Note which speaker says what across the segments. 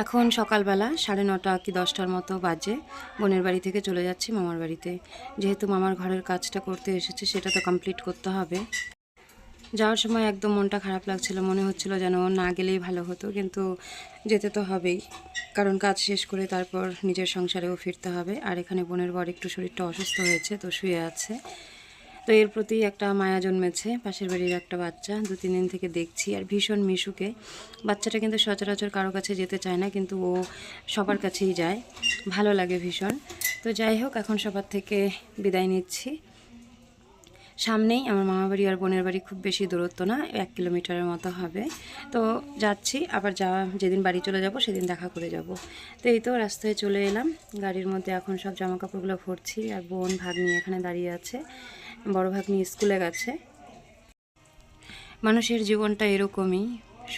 Speaker 1: এখন সকালবেলা 9:30 কি 10টার মতো বাজে। বোনের বাড়ি থেকে চলে যাচ্ছি মামার বাড়িতে। যেহেতু মামার ঘরের কাজটা করতে এসেছে সেটা তো কমপ্লিট করতে হবে। যাওয়ার সময় একদম মনটা খারাপ লাগছিল, মনে হচ্ছিল যেন না গেলেই ভালো হতো, কিন্তু যেতে তো হবেই, কারণ কাজ শেষ করে তারপর নিজের সংসারেও ফিরতে হবে। আর এখানে বোনের বর একটু শরীরটা অসুস্থ হয়েছে, তো শুয়ে আছে। তো এর প্রতি একটা মায়া জন্মেছে। পাশের বাড়ির একটা বাচ্চা 2-3 দিন থেকে দেখছি, আর ভীষণ মিশুকে। বাচ্চাটা কিন্তু সচরাচর কারো কাছে যেতে চায় না, কিন্তু ও সবার কাছেই যায়, ভালো লাগে ভীষণ। তো যাই হোক, এখন সবার থেকে বিদায় নিচ্ছি। সামনেই আমার মামাবাড়ি আর বোনের বাড়ি, খুব বেশি দূরত্ব না, 1 কিলোমিটারের মতো হবে। তো যাচ্ছি, আবার যেদিন বাড়ি চলে যাব সেদিন দেখা করে যাব। তো এই তো রাস্তায় চলে এলাম, গাড়ির মধ্যে এখন সব জামা কাপড়গুলো ভরছি। আর বোন ভাগ্নি এখানে দাঁড়িয়ে আছে, বড় ভাগ্নি স্কুলে গেছে। মানুষের জীবনটা এরকমই,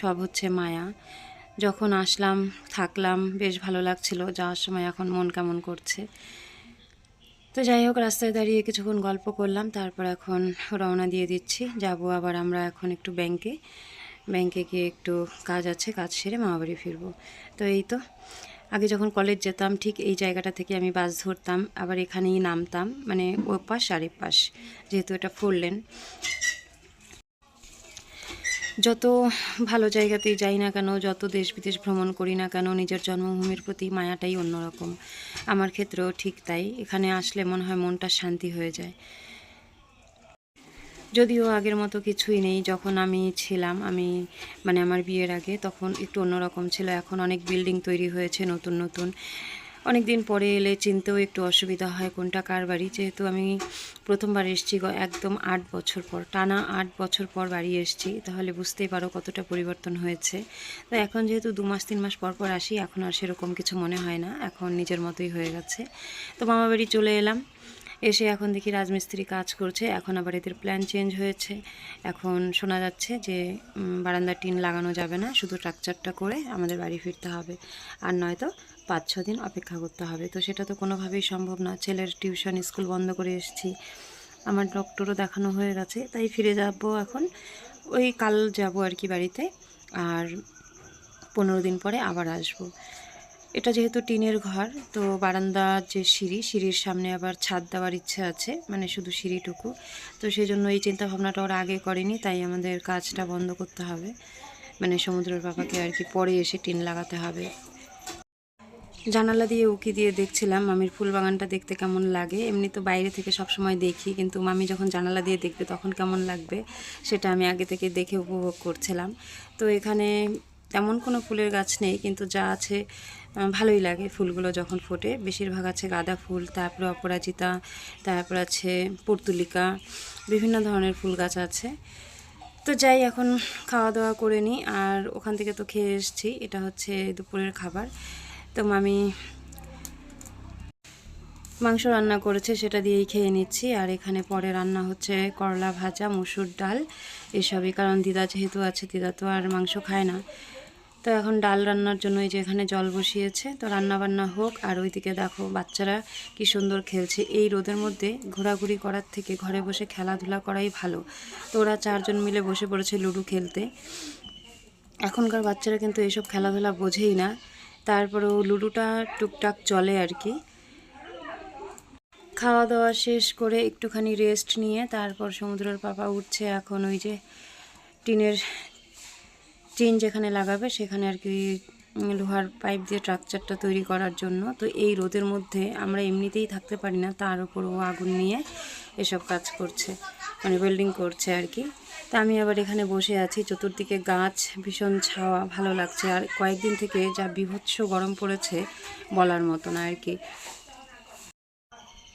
Speaker 1: সব হচ্ছে মায়া। যখন আসলাম, থাকলাম, বেশ ভালো লাগছিল, যাওয়ার সময় এখন মন কেমন করছে। তো যাই হোক, রাস্তায় দাঁড়িয়ে কিছুক্ষণ গল্প করলাম, তারপর এখন রওনা দিয়ে দিচ্ছি। যাব আবার আমরা এখন একটু ব্যাংকে গিয়ে একটু কাজ আছে, কাজ সেরে মামাবাড়ি ফিরবো। তো এই তো, আগে যখন কলেজ যেতাম ঠিক এই জায়গাটা থেকে আমি বাস ধরতাম, আবার এখানেই নামতাম, মানে ও পাশ আর এ পাশ, যেহেতু এটা 4 লেন। যত ভালো জায়গাতেই যাই না কেন, যত দেশ বিদেশ ভ্রমণ করি না কেন, নিজের জন্মভূমির প্রতি মায়াটাই অন্যরকম। আমার ক্ষেত্রেও ঠিক তাই, এখানে আসলে মনে হয় মনটা শান্তি হয়ে যায়। যদিও আগের মতো কিছুই নেই, যখন আমি ছিলাম, মানে আমার বিয়ের আগে, তখন একটু অন্যরকম ছিল। এখন অনেক বিল্ডিং তৈরি হয়েছে নতুন নতুন। অনেক দিন পরে এলে চিনতেও একটু অসুবিধা হয় কোনটা কার বাড়ি, যেহেতু আমি প্রথমবার এসেছি একদম 8 বছর পর, টানা 8 বছর পর বাড়ি এসেছি, তাহলে বুঝতেই পারো কতটা পরিবর্তন হয়েছে। তো এখন যেহেতু 2 মাস 3 মাস পর পর আসি, এখন আর সেরকম কিছু মনে হয় না, এখন নিজের মতোই হয়ে গেছে। তো মামা বাড়ি চলে এলাম, এসে এখন দেখি রাজমিস্ত্রি কাজ করছে। এখন আবার এদের প্ল্যান চেঞ্জ হয়েছে, এখন শোনা যাচ্ছে যে বারান্দার টিন লাগানো যাবে না, শুধু স্ট্রাকচারটা করে আমাদের বাড়ি ফিরতে হবে, আর নয়তো 5-6 দিন অপেক্ষা করতে হবে। তো সেটা তো কোনোভাবেই সম্ভব না, ছেলের টিউশন স্কুল বন্ধ করে এসেছি, আমার ডক্টরও দেখানো হয়ে গেছে, তাই ফিরে যাব এখন। ওই কাল যাব আর কি বাড়িতে, আর 15 দিন পরে আবার আসব। এটা যেহেতু টিনের ঘর, তো বারান্দার যে সিঁড়ির সামনে আবার ছাদ দেওয়ার ইচ্ছে আছে, মানে শুধু সিঁড়িটুকু। তো সেই জন্য এই চিন্তা ভাবনাটা ওরা আগে করেনি, তাই আমাদের কাজটা বন্ধ করতে হবে, মানে সমুদ্রের বাবাকে আর কি পরে এসে টিন লাগাতে হবে। জানালা দিয়ে উকি দিয়ে দেখছিলাম মামির ফুল বাগানটা দেখতে কেমন লাগে। এমনি তো বাইরে থেকে সব সময় দেখি, কিন্তু মামি যখন জানালা দিয়ে দেখবে তখন কেমন লাগবে সেটা আমি আগে থেকে দেখে উপভোগ করছিলাম। তো এখানে তেমন কোনো ফুলের গাছ নেই, কিন্তু যা আছে ভালোই লাগে। ফুলগুলো যখন ফোটে বেশিরভাগ আছে গাঁদা ফুল, তারপরে অপরাজিতা, তারপর আছে পর্তুলিকা, বিভিন্ন ধরনের ফুল গাছ আছে। তো যাই, এখন খাওয়া দাওয়া করে নিই। আর ওখান থেকে তো খেয়ে এসেছি, এটা হচ্ছে দুপুরের খাবার। তো মামি মাংস রান্না করেছে, সেটা দিয়েই খেয়ে নিচ্ছি। আর এখানে পরে রান্না হচ্ছে করলা ভাজা, মসুর ডাল, এসবই, কারণ দিদা যেহেতু আছে, দিদা তো আর মাংস খায় না। তো এখন ডাল রান্নার জন্য এই যে এখানে জল বসিয়েছে, তো রান্না বান্না হোক। আর ওইদিকে দেখো বাচ্চারা কি সুন্দর খেলছে। এই রোদের মধ্যে ঘোরাঘুরি করার থেকে ঘরে বসে খেলাধুলা করাই ভালো। তো ওরা 4 জন মিলে বসে পড়েছে লুডো খেলতে। এখনকার বাচ্চারা কিন্তু এসব খেলাধুলা বোঝেই না, তারপরেও লুডোটা টুকটাক চলে আর কি। খাওয়া দাওয়া শেষ করে একটুখানি রেস্ট নিয়ে তারপর সমুদ্রের পাপা উঠছে এখন ওই যে টিনের টিন যেখানে লাগাবে সেখানে আর কি, লোহার পাইপ দিয়ে স্ট্রাকচারটা তৈরি করার জন্য। তো এই রোদের মধ্যে আমরা এমনিতেই থাকতে পারি না, তার উপর ও আগুন নিয়ে এসব কাজ করছে, মানে ওয়েল্ডিং করছে আর কি। তা আমি আবার এখানে বসে আছি, চতুর্দিকে গাছ, ভীষণ ছাওয়া, ভালো লাগছে। আর কয়েকদিন থেকে যা বীভৎস গরম পড়েছে বলার মতো না আর কি।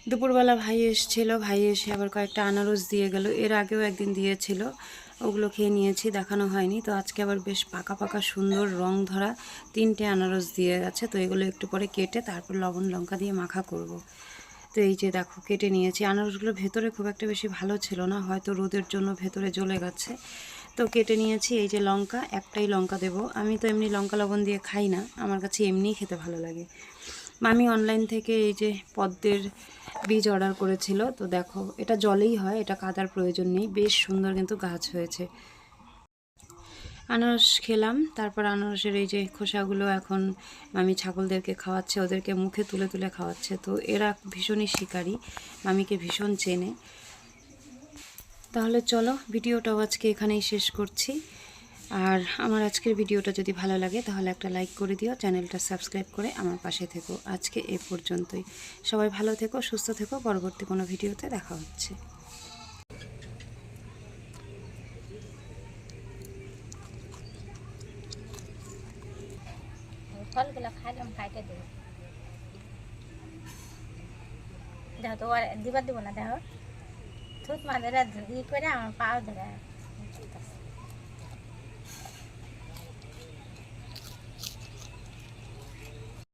Speaker 1: দুপুরবেলা ভাই এসেছিল, ভাই এসে আবার কয়েকটা আনারস দিয়ে গেল, এর আগেও একদিন দিয়েছিল, ওগুলো খেয়ে নিয়েছি, দেখানো হয়নি। তো আজকে আবার বেশ পাকা পাকা সুন্দর রং ধরা 3টে আনারস দিয়ে গেছে। তো এগুলো একটু পরে কেটে তারপর লবণ লঙ্কা দিয়ে মাখা করব। তো এই যে দেখো কেটে নিয়েছি। আনারসগুলো ভেতরে খুব একটা বেশি ভালো ছিল না, হয়তো রোদের জন্য ভেতরে জ্বলে গেছে। তো কেটে নিয়েছি। এই যে লঙ্কা, একটাই লঙ্কা দেব, আমি তো এমনি লঙ্কা লবণ দিয়ে খাই না, আমার কাছে এমনিই খেতে ভালো লাগে। মামি অনলাইন থেকে এই যে পদ্মের বীজ অর্ডার করেছিল, তো দেখো এটা জলেই হয়, এটা কাদার প্রয়োজন নেই, বেশ সুন্দর কিন্তু গাছ হয়েছে। আনারস খেলাম, তারপর আনারসের এই যে খোসাগুলো এখন মামি ছাগলদেরকে খাওয়াচ্ছে, ওদেরকে মুখে তুলে তুলে খাওয়াচ্ছে। তো এরা ভীষণই শিকারী, মামিকে ভীষণ চেনে। তাহলে চলো ভিডিওটাও আজকে এখানেই শেষ করছি। আর আমার আজকের ভিডিওটা যদি ভালো লাগে তাহলে একটা লাইক করে দিও, চ্যানেলটা সাবস্ক্রাইব করে আমার পাশে থেকো। আজকে এ পর্যন্তই, সবাই ভালো থেকো, সুস্থ থেকো, পরবর্তী কোনো ভিডিওতে দেখা হচ্ছে।
Speaker 2: ফলগুলো খাইলাম, খাইতে দেবো। দেখো তো দিবার দিব না, দেখো থুত মাঝে ই করে আমার পাও ধরে